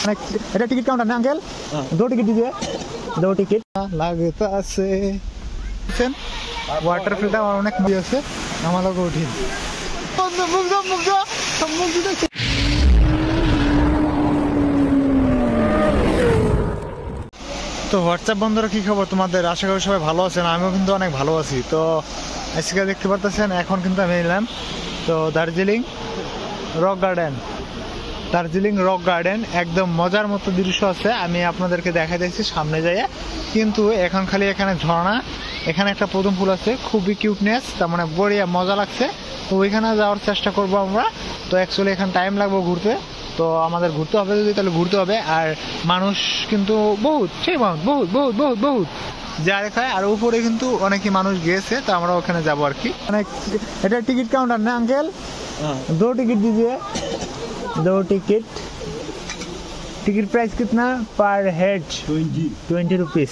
অনেক এটা ticket counter না আঙ্কেল? দো টিকিট দিজিয়ে, দো টিকিট লাগতে আছে। ওয়াটারফলটা অনেক মজা আছে, আমার লোক উঠি তো হোয়াটসঅ্যাপ বন্ধুরা, কি খবর তোমাদের? আশা করি সবাই ভালো আছেন, আমিও কিন্তু অনেক ভালো আছি। তো আজকে দেখতে পারতেছেন এখন কিন্তু আমি এলাম তো দার্জিলিং রক গার্ডেন। একদম মজার মতো দৃশ্য আছে, আমি আপনাদেরকে দেখাই দিচ্ছি সামনে যাইয়া। কিন্তু এখন খালি এখানে ঝর্ণা, এখানে একটা পদুম ফুল আছে, খুবই কিউটনেস, তার মানে বড়িয়া মজা লাগছে। তো ওইখানে যাওয়ার চেষ্টা করবো আমরা। তো অ্যাকচুয়ালি এখানে টাইম লাগবে ঘুরতে, তো আমাদের ঘুরতে হবে, যদি তাহলে ঘুরতে হবে। আর মানুষ কিন্তু বহুত, সেই বহুত বহুত বহুত বহুত যা দেখায়। আর উপরে কিন্তু অনেকই মানুষ গিয়েছে, তো আমরা ওখানে যাবো আর কি। অনেক এটা টিকিট কাউন্টার না আঙ্কেল? दो टिकट दीजिए, दो टिकट। टिकट प्राइस कितना पर हेड? 20 रुपीज।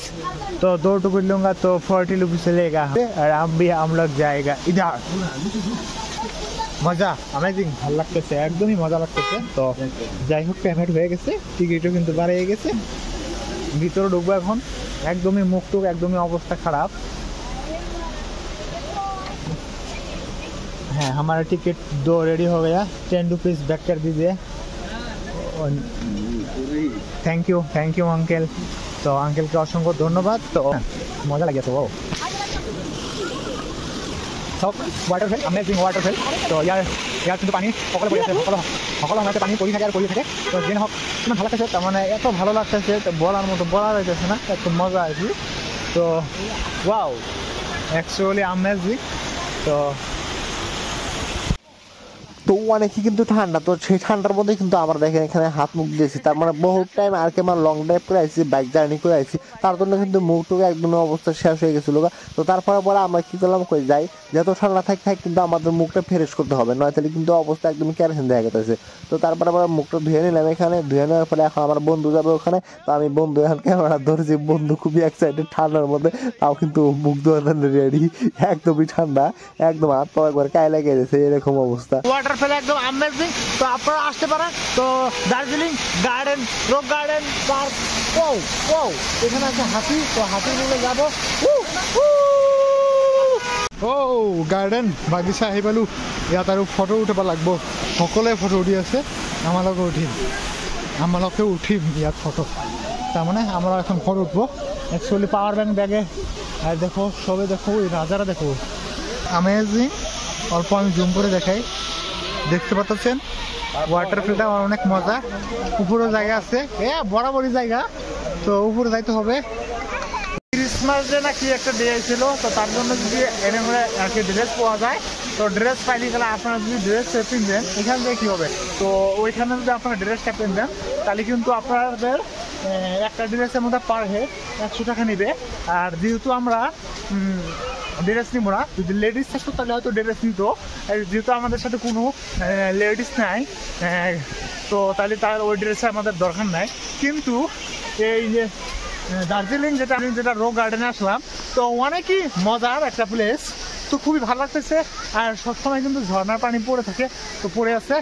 तो 2 टिकट लूंगा तो 40 रुपीज लेगा। और हम लोग जाएगा इधर। মজা অ্যামেজিং, ভালো লাগতেছে, একদমই মজা লাগতেছে। তো যাই হোক, পেমেন্ট হয়ে গেছে, টিকিটও কিন্তু বাড়িয়ে গেছে। ভিতরে ঢুকবো এখন, একদমই মুখ টুক একদমই অবস্থা খারাপ। हाँ, हमारा टिकट 2 रेडी हो गया। 10 रुपीज़ बैक कर दीजिए। Thank you uncle. तो अंकल के असंख्य धन्यवाद। तो मजा लगे तो वो सब वाटरफल, अमेजिंग वाटरफल। तो यार কিন্তু পানি সকলে পড়ে আছে, সকলে আমাকে পানি পড়ি থাকে আর পড়ি থাকে। তো যেন হোক কিমান ভালো লাগতেছে, তার মানে এত ভালো লাগতেছে তো বলার মতো বলা যাইতেছে না, এত মজা আর কি। তো ওয়াও, অ্যাকচুয়ালি অ্যামেজিং। তো অনেকই কিন্তু ঠান্ডা, তো সেই ঠান্ডার মধ্যে কিন্তু আমরা দেখেন এখানে হাত মুখ দিয়েছি। তার মানে বহুত টাইম আর কি আমরা লং ড্রাইভ করে আসছি, বাইক জার্নি করে আসছি, তার জন্য কিন্তু মুখ টুক একদম অবস্থা শেষ হয়ে গেছিল। তো তারপরে পরে আমরা কি করলাম, কই যাই যত ঠান্ডা থাকে কিন্তু আমাদের মুখটা ফ্রেশ করতে হবে, নয় তাহলে কিন্তু অবস্থা একদম কেরোসিন দেখা গেছে। তো তারপরে আমরা মুখটা ধুয়ে নিলাম এখানে, ধুয়ে নেওয়ার পরে এখন আমার বন্ধু যাবে ওখানে। তো আমি বন্ধু এখন ক্যামেরা ধরেছি, বন্ধু খুবই এক্সাইটেড ঠান্ডার মধ্যে, তাও কিন্তু মুখ ধোয়ার রেডি, একদমই ঠান্ডা, একদম হাত পা একবার গায়ে লেগে গেছে, এরকম অবস্থা। ওয়াটারফল একদম অ্যামেজিং। তো আপনারা আসতে পারেন। তো Darjeeling garden, rock garden park. এখানে আছে হাতি, তো হাতি নিয়ে যাবো। গার্ডেন বাগিচা আহি পালো, ইয়াত আৰু ফটো উঠিব লাগব। সকলোৱে ফটো উঠি আছে, আমালোকে উঠিম ইয়াত ফটো। তাৰমানে আমরা এখন ফটো উঠবো। অ্যাকচুয়ালি পাওয়ার ব্যাংক ব্যাগে। আর দেখো সবে দেখো, ওই রাজারা দেখো, অ্যামেজিং। অল্প আমি জুম করে দেখাই, দেখতে পাচ্ছেন ওয়াটারফলটা অনেক মজা। উপরে জায়গা আছে, বরাবরই জায়গা। তো উপরে যাইতে হবে। ক্রিসমাস ডে না কি একটা ডে ছিল, তো তার জন্য যদি এনে করে আর কি ড্রেস পাওয়া যায়, তো ড্রেস পাইলে গেলে আপনারা যদি ড্রেসটা পিনবেন এখান থেকে কী হবে, তো ওইখানে যদি আপনারা ড্রেসটা পিনবেন তাহলে কিন্তু আপনাদের একটা ড্রেসের মধ্যে পার হেড 100 টাকা নেবে। আর যেহেতু আমরা ড্রেস নিব না, যদি লেডিস থাকতো তাহলে হয়তো ড্রেস নিত। যেহেতু আমাদের সাথে কোনো লেডিস নাই, তো তাহলে তার ওই ড্রেসে আমাদের দরকার নাই। কিন্তু এই যে দার্জিলিং যেটা রক গার্ডেনে আসলাম, তো অনেকই মজার একটা প্লেস, তো খুবই ভালো লাগতেছে। আর সবসময় কিন্তু ঝর্ণার পানি পড়ে থাকে, তো পড়ে আছে।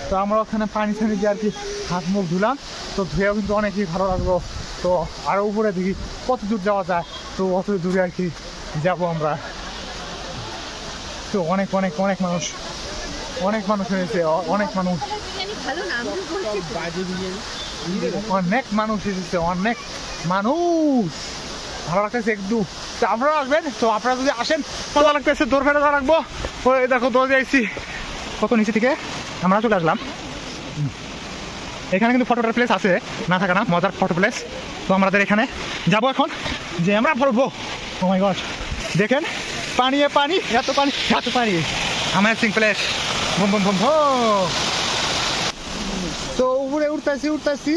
তো আমরা ওখানে পানি দিয়ে আর কি হাত মুখ ধুলাম, তো ধুয়েও কিন্তু অনেকই ভালো লাগলো। তো আরও উপরে দেখি কত দূর যাওয়া যায়, তো অত দূরে আর কি যাবো আমরা। তো অনেক মানুষ হয়েছে, অনেক মানুষ এসেছে, অনেক মানুষ। ভালো লাগতেছে একটু। তো আপনারা আসবেন, তো আপনারা যদি আসেন মজা লাগতেছে। দৌড় ফেলে যা রাখবো, ওই দেখো দৌড় যাইছি কত নিচে থেকে আমরা চলে আসলাম। এখানে কিন্তু ফটোটার প্লেস আছে, না থাকে না, মজার ফটো প্লেস। তো আমাদের এখানে যাবো এখন, যে আমরা পড়বো। ও মাই গড, দেখেন পানি, এত পানি, অ্যামেজিং প্লেস। বুম। তো উপরে উঠতেছি,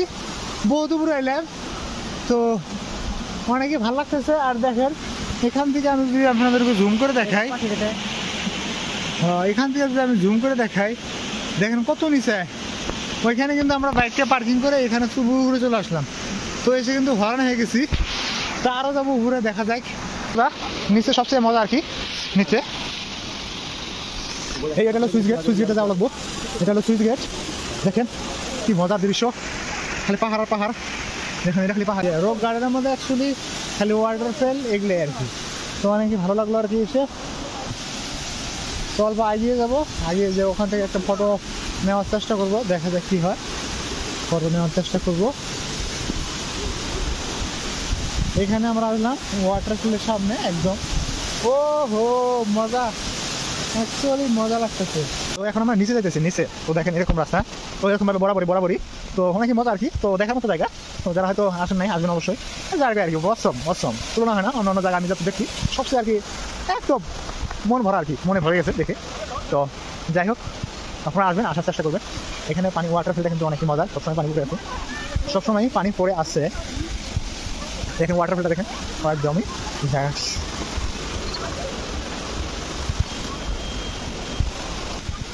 বহুত উপরে এলাম। তো অনেকই ভালো লাগতেছে। আর দেখেন এখান থেকে আমি যদি আপনাদেরকে জুম করে দেখাই, দেখেন কত নিচে। ওইখানে কিন্তু আমরা বাইকটা পার্কিং করে এখানে উপরে চলে আসলাম। তো এসে কিন্তু হরান হয়ে গেছি। তা আরও যাবো উপরে, দেখা যাক। নিচে সবচেয়ে মজা আর কি, নিচে এটা হলো সুইচ গেটে যাওয়া লাগবো। এটা হলো সুইচ গেট, দেখেন কি মজার দৃশ্য। খালি পাহাড় আর পাহাড়, দেখুন এটা খালি পাহাড়। রক গার্ডেনের মধ্যে অ্যাকচুয়ালি খালি ওয়াটারফল এগুলো আর কি। তো অনেক ভালো লাগলো আর কি এসে। তো অল্প এগিয়ে যাবো, এগিয়ে যে ওখান থেকে একটা ফটো নেওয়ার চেষ্টা করবো, দেখা যাক কী হয়, ফটো নেওয়ার চেষ্টা করবো। এখানে আমরা আসলাম ওয়াটারফলের সামনে একদম। ও হো মজা, অ্যাকচুয়ালি মজা লাগতেছে। তো এখন আমরা নিচে যেতেছি, নিচে তো দেখেন এরকম রাস্তা, তো এরকমভাবে বরাবরই তো অনেকই মজা আর কি। তো দেখার মতো জায়গা, তো যারা হয়তো আসেন নাই আসবেন অবশ্যই। জায়গা আর কি অসম তুলনা হয় না অন্য অন্য জায়গা আমি যত দেখি, সবচেয়ে আর কি একদম মন ভরা আর কি, মনে ভরে গেছে দেখে। তো যাই হোক, আপনারা আসবেন, আসার চেষ্টা করবেন। এখানে পানি ওয়াটারফলটা কিন্তু অনেকই মজা, সবসময় পানি পড়ে আছে, সবসময় পানি পড়ে আসছে। দেখেন ওয়াটারফলটা দেখেন একদমই জায়গা।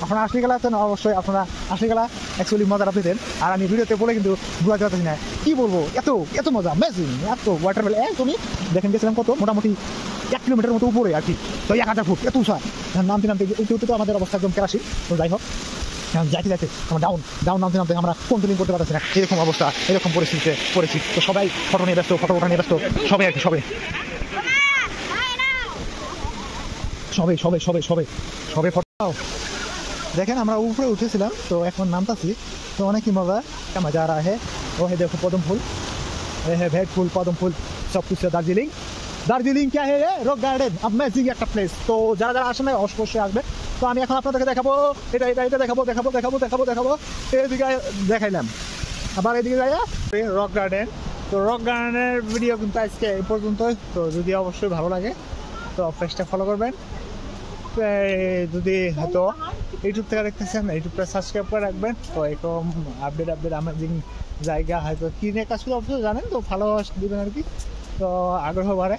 আপনারা আসলে গেলা আছেন অবশ্যই, আপনারা আসলে গেলা অ্যাকচুয়ালি মজাটা পেতেন। আর আমি ভিডিওতে বলে কিন্তু বুঝাতে পারতেছি না কি বলবো, এত মজা, অ্যামেজিং, এত ওয়াটারফল একদমই। দেখেন গেছিলাম কত মোটামুটি 1 কিলোমিটার মতো উপরে আর কি, তো 1000 ফুট, এত উঁচা। নামতে উঠতে তো আমাদের অবস্থা একদম কেরাসি। তো যাই হোক, যাইতে আমরা ডাউন নামতে আমরা কন্ট্রোলিং করতে পারতেছি না, এরকম অবস্থা, এরকম পরিস্থিতিতে পড়েছি। তো সবাই ফটো নিয়ে ব্যস্ত, ফটো ওঠা নিয়ে ব্যস্ত, সবাই আর কি, সবাই ফটো। দেখেন আমরা উপরে উঠেছিলাম, তো এখন নামতাছি। তো অনেকই মজা आ रहा है। वो है देखो पदम फूल, ये है भेट फूल, पदम फूल, सब कुछ है। দার্জিলিং क्या है, রক গার্ডেন, অ্যামেজিং একটা প্লেস। তো যারা আসেন না অবশ্যই আসবে। তো আমি এখন আপনাদেরকে দেখাবো, এটা দেখাবো। এদিকে দেখাইলাম, আবার এদিকে যাই রক গার্ডেন। তো রক গার্ডেনের ভিডিও কিন্তু আজকে এই পর্যন্তই। তো যদি অবশ্যই ভালো লাগে তো পেজটা ফলো করবেন। যদি হয়তো ইউটিউব থেকে দেখতেছেন, ইউটিউবটা সাবস্ক্রাইব করে রাখবেন। তো এরকম আপডেট অ্যামেজিং জায়গা হয়তো কী নিয়ে কাজ করে অবশ্যই জানেন, তো ভালো দিবেন আর কি। তো আগ্রহ বাড়ে।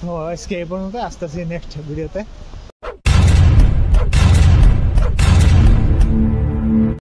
তো আজকে এই পর্যন্ত, আসতেছি নেক্সট ভিডিওতে।